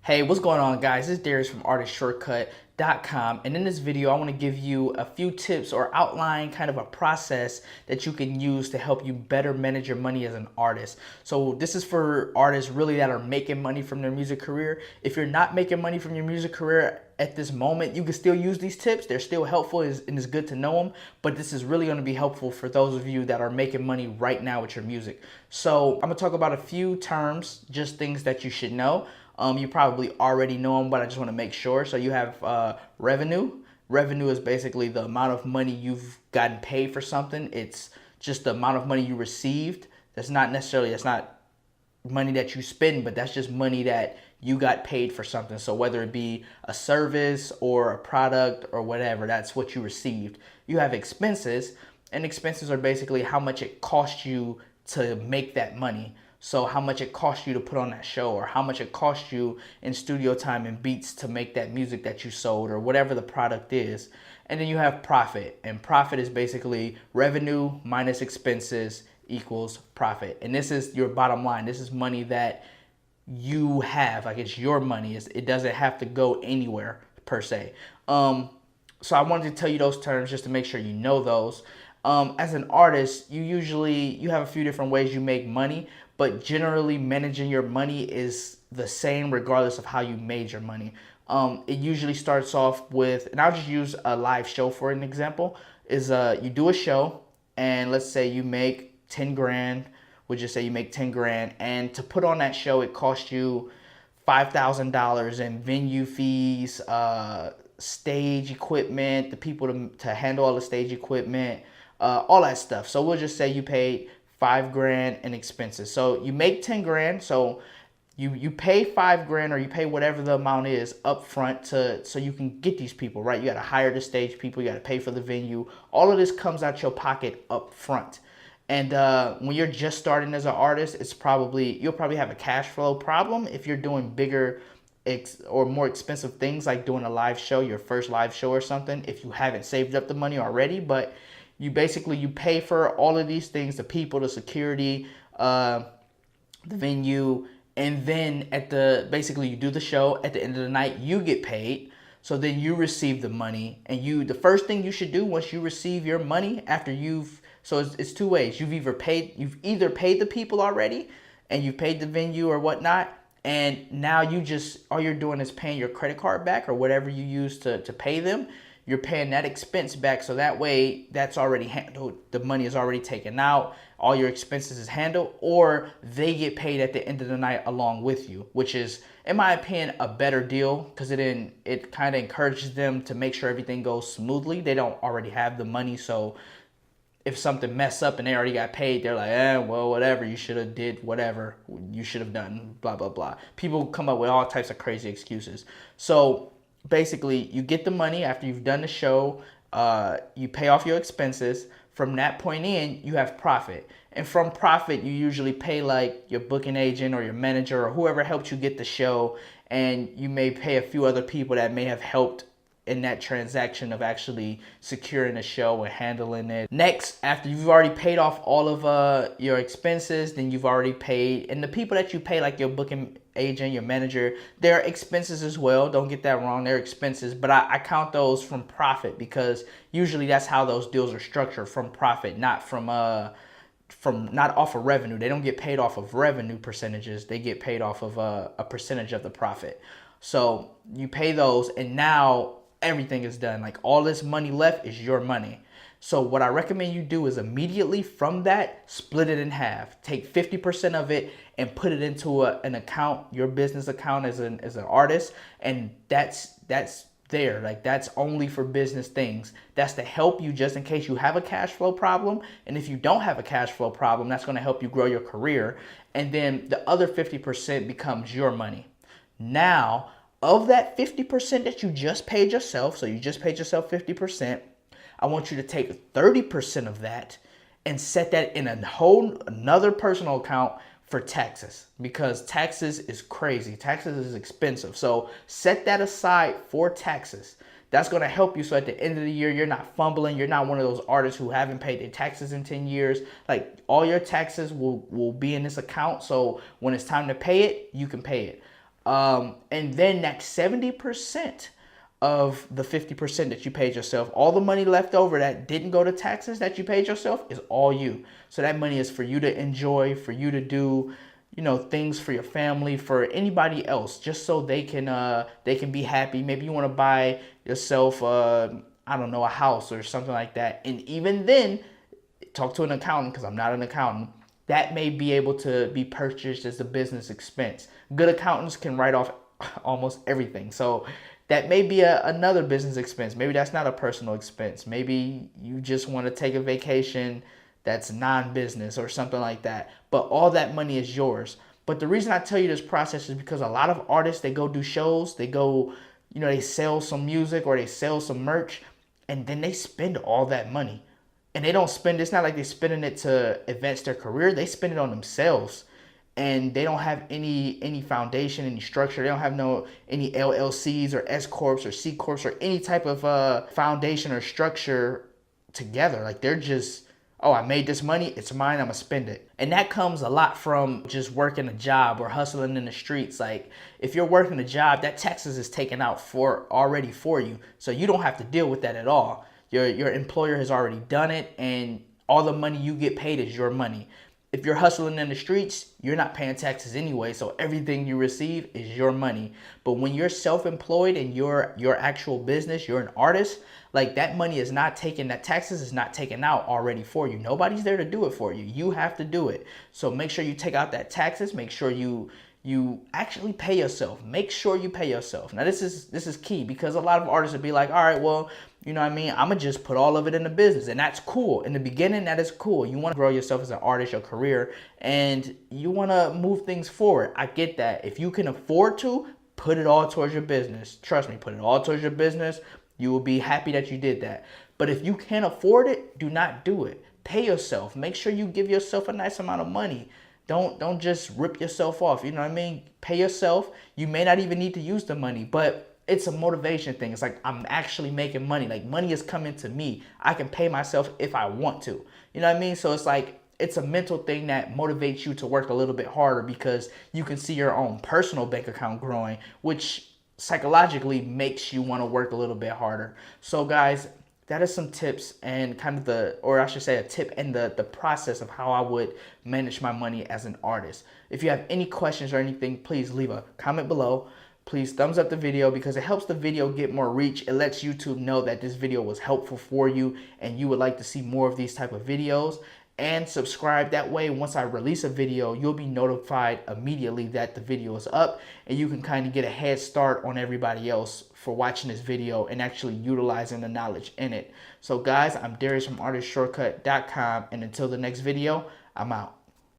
Hey, what's going on, guys? This is Darius from artistshortcut.com, and in this video I want to give you a few tips or outline kind of a process that you can use to help you better manage your money as an artist. So this is for artists really that are making money from their music career. If you're not making money from your music career at this moment, you can still use these tips. They're still helpful and it's good to know them, but this is really going to be helpful for those of you that are making money right now with your music. So I'm going to talk about a few terms, just things that you should know. You probably already know them, but I just want to make sure. So you have revenue. Revenue is basically the amount of money you've gotten paid for something. It's just the amount of money you received. That's not money that you spend, but that's just money that you got paid for something. So whether it be a service or a product or whatever, that's what you received. You have expenses, and expenses are basically how much it costs you to make that money. So how much it cost you to put on that show, or how much it cost you in studio time and beats to make that music that you sold, or whatever the product is. And then you have profit, and profit is basically revenue minus expenses equals profit. And this is your bottom line. This is money that you have, like it's your money. It doesn't have to go anywhere per se. So I wanted to tell you those terms just to make sure you know those. As an artist, you have a few different ways you make money, but generally managing your money is the same regardless of how you made your money. It usually starts off with, and I'll just use a live show for an example, is you do a show, and let's say you make 10 grand, we'll just say you make 10 grand, and to put on that show, it costs you $5,000 in venue fees, stage equipment, the people to handle all the stage equipment, all that stuff. So we'll just say you paid 5 grand in expenses. So you make 10 grand. So you pay 5 grand, or you pay whatever the amount is up front so you can get these people, right? You got to hire the stage people. You got to pay for the venue. All of this comes out your pocket up front. And when you're just starting as an artist, you'll probably have a cash flow problem if you're doing bigger or more expensive things like doing a live show, your first live show or something, if you haven't saved up the money already. But you pay for all of these things, the people, the security, the venue, and then basically you do the show. At the end of the night, you get paid. So then you receive the money, and the first thing you should do once you receive your money after it's two ways. You've either paid the people already, and you've paid the venue or whatnot, and now all you're doing is paying your credit card back or whatever you use to pay them. You're paying that expense back, so that way that's already handled. The money is already taken out. All your expenses is handled, or they get paid at the end of the night along with you, which is, in my opinion, a better deal because it kind of encourages them to make sure everything goes smoothly. They don't already have the money, so if something mess up and they already got paid, they're like, well, whatever, you should have did whatever you should have done, blah, blah, blah. People come up with all types of crazy excuses. So basically, you get the money after you've done the show, you pay off your expenses. From that point in, you have profit. And from profit, you usually pay like your booking agent or your manager or whoever helped you get the show. And you may pay a few other people that may have helped in that transaction of actually securing the show and handling it. Next, after you've already paid off all of your expenses, then you've already paid, and the people that you pay, like your booking agent, your manager, they're expenses as well. Don't get that wrong, they're expenses, but I count those from profit because usually that's how those deals are structured, from profit, not not off of revenue. They don't get paid off of revenue percentages. They get paid off of a percentage of the profit. So you pay those, and now everything is done. Like, all this money left is your money. So what I recommend you do is immediately from that, split it in half. Take 50% of it and put it into an account, your business account as an artist, and that's there. Like, that's only for business things. That's to help you just in case you have a cash flow problem. And if you don't have a cash flow problem, that's going to help you grow your career. And then the other 50% becomes your money. Now, of that 50% that you just paid yourself, so you just paid yourself 50%, I want you to take 30% of that and set that in another personal account for taxes, because taxes is crazy. Taxes is expensive. So set that aside for taxes. That's going to help you so at the end of the year, you're not fumbling. You're not one of those artists who haven't paid their taxes in 10 years. Like, all your taxes will be in this account. So when it's time to pay it, you can pay it. And then that 70% of the 50% that you paid yourself, all the money left over that didn't go to taxes that you paid yourself is all you. So that money is for you to enjoy, for you to do, things for your family, for anybody else, just so they can be happy. Maybe you want to buy yourself, I don't know, a house or something like that. And even then, talk to an accountant, because I'm not an accountant. That may be able to be purchased as a business expense. Good accountants can write off almost everything. So that may be another business expense. Maybe that's not a personal expense. Maybe you just want to take a vacation that's non-business or something like that. But all that money is yours. But the reason I tell you this process is because a lot of artists, they go do shows, they go, they sell some music or they sell some merch, and then they spend all that money. And they don't spend, it's not like they're spending it to advance their career. They spend it on themselves. And they don't have any foundation, any structure. They don't have any LLCs or S corps or C corps or any type of foundation or structure together. Like, they're just, oh, I made this money, it's mine, I'm gonna spend it. And that comes a lot from just working a job or hustling in the streets. Like, if you're working a job, that taxes is taken out already for you, so you don't have to deal with that at all. Your employer has already done it, and all the money you get paid is your money. If you're hustling in the streets, you're not paying taxes anyway, so everything you receive is your money. But when you're self-employed and your actual business, you're an artist, like, that money is not taken, that taxes is not taken out already for you. Nobody's there to do it for you. You have to do it. So make sure you take out that taxes. Make sure you actually pay yourself. Make sure you pay yourself. Now, this is key, because a lot of artists would be like, all right, well, you know what I mean? I'm going to just put all of it in the business. And that's cool. In the beginning, that is cool. You want to grow yourself as an artist, your career, and you want to move things forward. I get that. If you can afford to, put it all towards your business. Trust me, put it all towards your business. You will be happy that you did that. But if you can't afford it, do not do it. Pay yourself. Make sure you give yourself a nice amount of money. Don't just rip yourself off. You know what I mean? Pay yourself. You may not even need to use the money, but it's a motivation thing. It's like, I'm actually making money. Like, money is coming to me. I can pay myself if I want to. You know what I mean? So it's like, it's a mental thing that motivates you to work a little bit harder, because you can see your own personal bank account growing, which psychologically makes you want to work a little bit harder. So guys, that is some tips and kind of a tip and the process of how I would manage my money as an artist. If you have any questions or anything, please leave a comment below. Please thumbs up the video, because it helps the video get more reach. It lets YouTube know that this video was helpful for you and you would like to see more of these type of videos. And subscribe. That way, once I release a video, you'll be notified immediately that the video is up, and you can kind of get a head start on everybody else for watching this video and actually utilizing the knowledge in it. So guys, I'm Darius from artistshortcut.com, and until the next video, I'm out.